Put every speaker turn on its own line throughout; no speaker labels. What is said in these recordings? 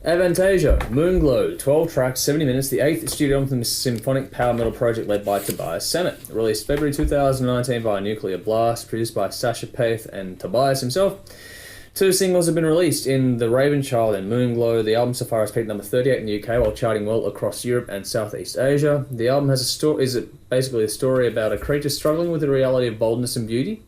Avantasia, Moonglow, 12 tracks, 70 minutes, the 8th studio album from the symphonic power metal project led by Tobias Sammet. Released February 2019 by Nuclear Blast, produced by Sasha Paith and Tobias himself. 2 singles have been released in The Raven Child and Moonglow. The album so far has peaked number 38 in the UK while charting well across Europe and Southeast Asia. The album has basically a story about a creature struggling with the reality of boldness and beauty.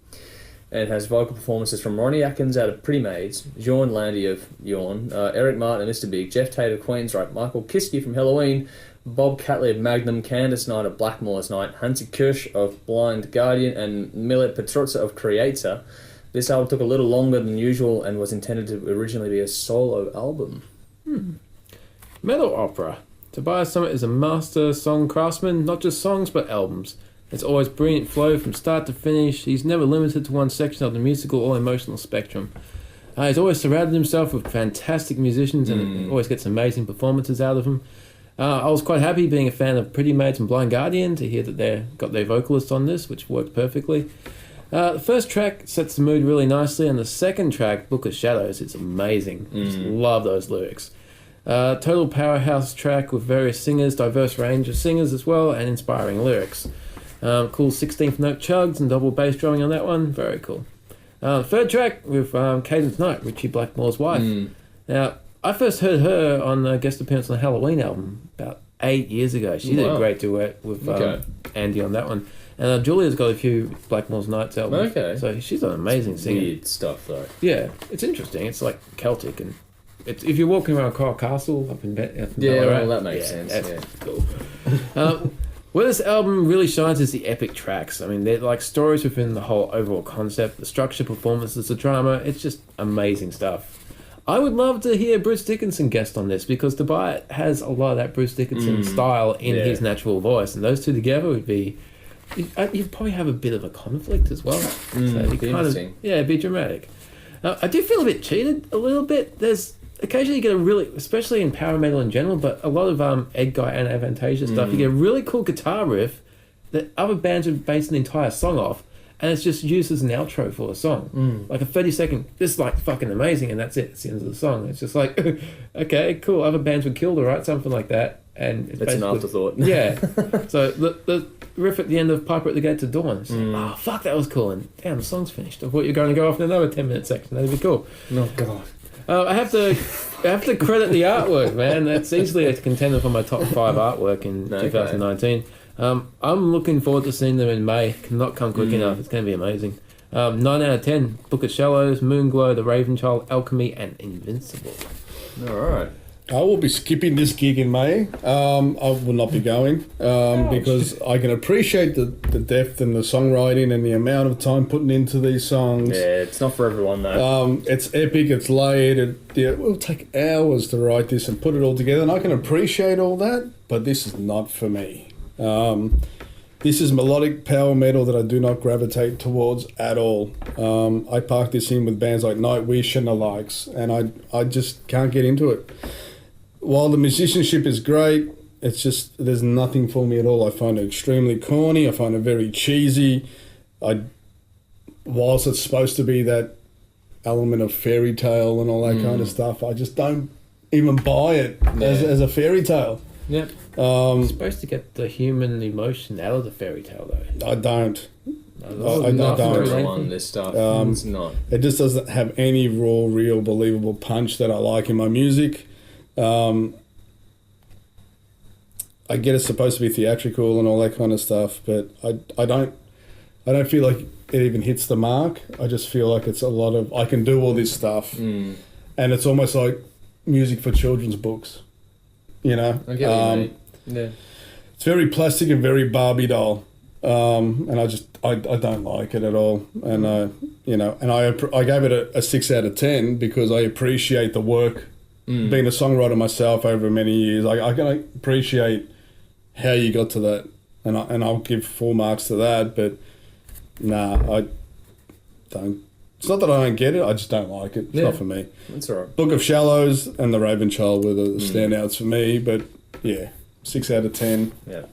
And it has vocal performances from Ronnie Atkins out of Pretty Maids, Bjorn Landy of Yawn, Eric Martin of Mr. Big, Jeff Tate of Queensryche, Michael Kiske from Halloween, Bob Catley of Magnum, Candice Knight of Blackmore's Night, Hansi Kirsch of Blind Guardian, and Millet Petruzza of Creator. This album took a little longer than usual and was intended to originally be a solo album.
Metal opera. Tobias Sammet is a master song craftsman, not just songs but albums. It's always brilliant flow from start to finish. He's never limited to one section of the musical or emotional spectrum. He's always surrounded himself with fantastic musicians and always gets amazing performances out of them. I was quite happy being a fan of Pretty Maids and Blind Guardian to hear that they got their vocalist on this, which worked perfectly. The first track sets the mood really nicely, and the second track, Book of Shadows, it's amazing. Just love those lyrics. Total powerhouse track with various singers, diverse range of singers as well, and inspiring lyrics. Cool 16th note chugs and double bass drumming on that one. Very cool. Third track with Cadence Knight, Richie Blackmore's wife. Now, I first heard her on a guest appearance on the Halloween album about 8 years ago. She did a great duet with Andy on that one. And Julia's got a few Blackmore's Nights albums. Okay. So she's an amazing singer.
Weird stuff, though.
Yeah, it's interesting. It's like Celtic. And it's, if you're walking around Coral Castle up in
Ballarat, well, that makes sense. That's
cool. Where this album really shines is the epic tracks. I mean, they're like stories within the whole overall concept, the structure, performances, the drama. It's just amazing stuff. I would love to hear Bruce Dickinson guest on this because Tobias has a lot of that Bruce Dickinson style in his natural voice, and those two together would be... You'd probably have a bit of a conflict as well. So it'd be interesting. It'd be dramatic. I do feel a bit cheated a little bit. There's... Occasionally you get a really, especially in power metal in general, but a lot of Ed Guy and Avantasia stuff, you get a really cool guitar riff that other bands would base an entire song off, and it's just used as an outro for a song. Like a 30-second, this is like fucking amazing, and that's it. It's the end of the song. It's just like, okay, cool. Other bands would kill to write something like that, and it's
an afterthought.
Yeah. So the riff at the end of Piper at the Gates of Dawn, it's like, oh, fuck, that was cool, and damn, the song's finished. I thought you were going to go off in another 10-minute section. That'd be cool.
Oh, God.
I have to credit the artwork, man. That's easily a contender for my top 5 artwork in 2019. I'm looking forward to seeing them in May. Cannot come quick enough. It's going to be amazing. 9 out of 10. Book of Shallows, Moonglow, The Raven Child, Alchemy, and Invincible.
All right.
I will be skipping this gig in May. I will not be going because I can appreciate the depth and the songwriting and the amount of time putting into these songs.
Yeah, it's not for everyone though.
It's epic, it's layered. It will take hours to write this and put it all together, and I can appreciate all that, but this is not for me. This is melodic power metal that I do not gravitate towards at all. I park this in with bands like Nightwish and the likes, and I just can't get into it. While the musicianship is great, it's just, there's nothing for me at all. I find it extremely corny. I find it very cheesy. Whilst it's supposed to be that element of fairy tale and all that kind of stuff, I just don't even buy it as a fairy tale.
Yep. You're supposed to get the human emotion out of the fairy tale, though.
I don't.
I don't. This stuff. It's not.
It just doesn't have any raw, real, believable punch that I like in my music. I get it's supposed to be theatrical and all that kind of stuff, but I don't feel like it even hits the mark. I just feel like it's a lot of, I can do all this stuff, and it's almost like music for children's books, you know.
I get what you mean. Yeah.
It's very plastic and very Barbie doll, and I don't like it at all. And I gave it a 6 out of 10 because I appreciate the work. Being a songwriter myself over many years, I can appreciate how you got to that, and I'll give 4 marks to that. But I don't. It's not that I don't get it; I just don't like it. It's not for me.
That's all right.
Book of Shallows and The Raven Child were the standouts for me. But yeah, 6 out of 10.
Yeah.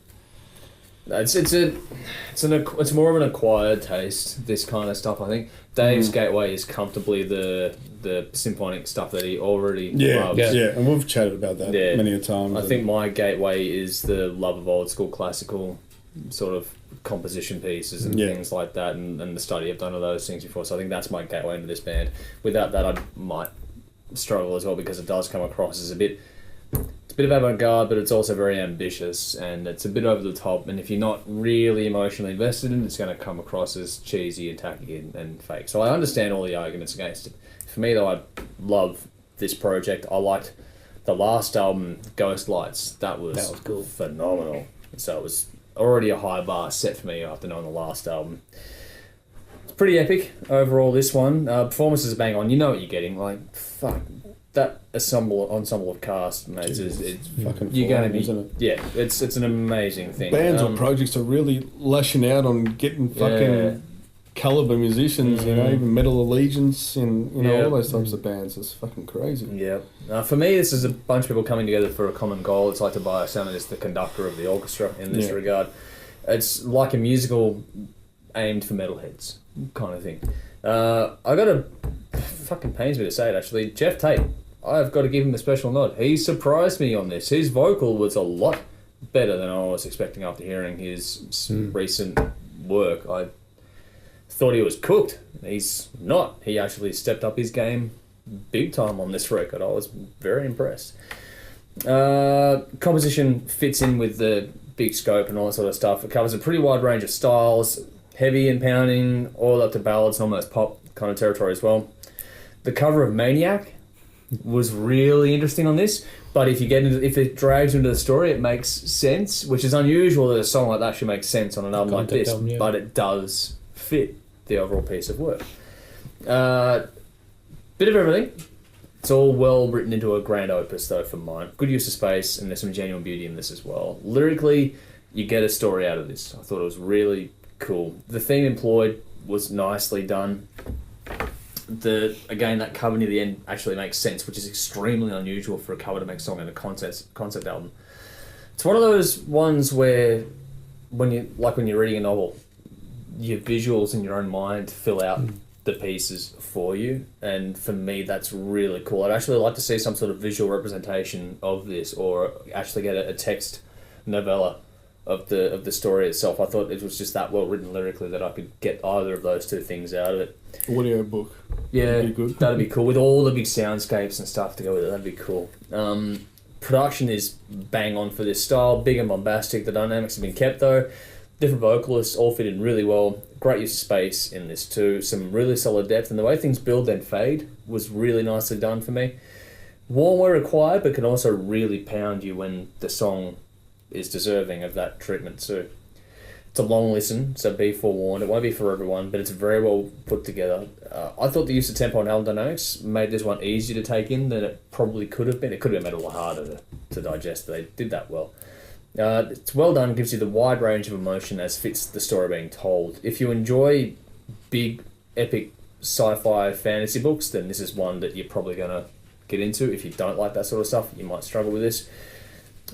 It's more of an acquired taste. This kind of stuff, I think. Dave's gateway is comfortably the symphonic stuff that he already loves.
Yeah, and we've chatted about that many a time.
I think my gateway is the love of old school classical sort of composition pieces and things like that, and the study I've done of those things before. So I think that's my gateway into this band. Without that, I might struggle as well, because it does come across as a bit of avant-garde, but it's also very ambitious, and it's a bit over the top, and if you're not really emotionally invested in it, it's going to come across as cheesy and tacky and fake. So I understand all the arguments against it. For me, though, I love this project. I liked the last album, Ghost Lights. That was cool. Phenomenal. So it was already a high bar set for me after knowing the last album. It's pretty epic overall, this one. Performances are bang on. You know what you're getting. Like, fuck. That ensemble of cast, mate, it's
fucking
you're going to be,
isn't it?
Yeah, it's an amazing thing.
Bands or projects are really lashing out on getting fucking caliber musicians, you know, even Metal Allegiance and all those types of bands. It's fucking crazy.
Yeah. For me, this is a bunch of people coming together for a common goal. It's like Tobias Sammet is the conductor of the orchestra in this regard. It's like a musical aimed for metalheads kind of thing. Fucking pains me to say it, actually. Jeff Tate, I've got to give him a special nod. He surprised me on this. His vocal was a lot better than I was expecting after hearing his recent work. I thought he was cooked. He's not. He actually stepped up his game big time on this record. I was very impressed. Composition fits in with the big scope and all that sort of stuff. It covers a pretty wide range of styles, heavy and pounding, all up to ballads and almost pop kind of territory as well. The cover of Maniac was really interesting on this, but if it drags into the story, it makes sense, which is unusual that a song like that should make sense on an album like this, but it does fit the overall piece of work. Bit of everything. It's all well written into a grand opus, though, for mine. Good use of space, and there's some genuine beauty in this as well. Lyrically, you get a story out of this. I thought it was really cool. The theme employed was nicely done. That cover near the end actually makes sense, which is extremely unusual for a cover to make song in a concept album. It's one of those ones where when you're reading a novel, your visuals in your own mind fill out the pieces for you, and for me that's really cool. I'd actually like to see some sort of visual representation of this, or actually get a text novella of the story itself. I thought it was just that well written lyrically that I could get either of those two things out of it.
Audio book.
Yeah,
that'd be good.
That'd be cool with all the big soundscapes and stuff to go with it. That'd be cool. Production is bang on for this style, big and bombastic. The dynamics have been kept though. Different vocalists all fit in really well. Great use of space in this too. Some really solid depth, and the way things build then fade was really nicely done for me. Warm where required, but can also really pound you when the song is deserving of that treatment too. It's a long listen, so be forewarned. It won't be for everyone, but it's very well put together. I thought the use of tempo and album dynamics made this one easier to take in than it probably could have been. It could have been made a lot harder to digest, but they did that well. It's well done, gives you the wide range of emotion as fits the story being told. If you enjoy big, epic sci-fi fantasy books, then this is one that you're probably going to get into. If you don't like that sort of stuff, you might struggle with this.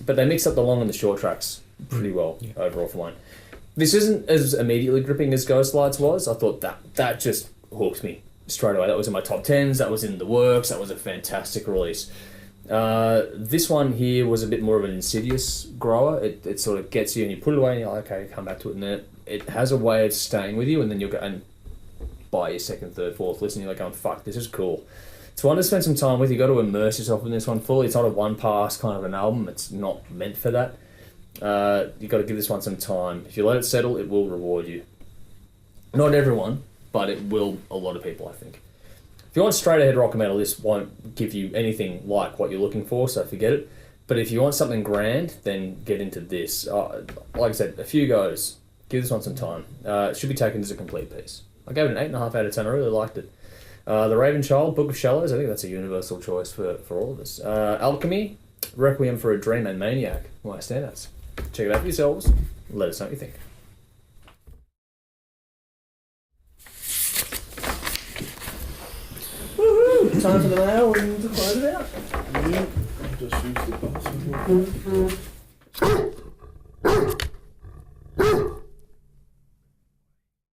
But they mix up the long and the short tracks pretty well overall for mine. This isn't as immediately gripping as Ghost Lights was. I thought that just hooked me straight away. That was in my top 10s, that was in the works, that was a fantastic release. This one here was a bit more of an insidious grower. It sort of gets you and you put it away and you're like, okay, come back to it, and then it has a way of staying with you, and then you'll go and buy your second, third, fourth listen, you're like, going, fuck, this is cool. It's one to spend some time with. You've got to immerse yourself in this one fully. It's not a one-pass kind of an album. It's not meant for that. You've got to give this one some time. If you let it settle, it will reward you. Not everyone, but it will a lot of people, I think. If you want straight ahead rock and metal, this won't give you anything like what you're looking for, so forget it. But if you want something grand, then get into this. Like I said, a few goes. Give this one some time. It should be taken as a complete piece. I gave it an 8.5 out of 10. I really liked it. The Raven Child, Book of Shallows, I think that's a universal choice for all of us. Alchemy, Requiem for a Dream, and Maniac, my standouts. Check it out for yourselves. Let us know what you think. Woohoo! Time for the mail and to close it out.
Yeah, just use the bus.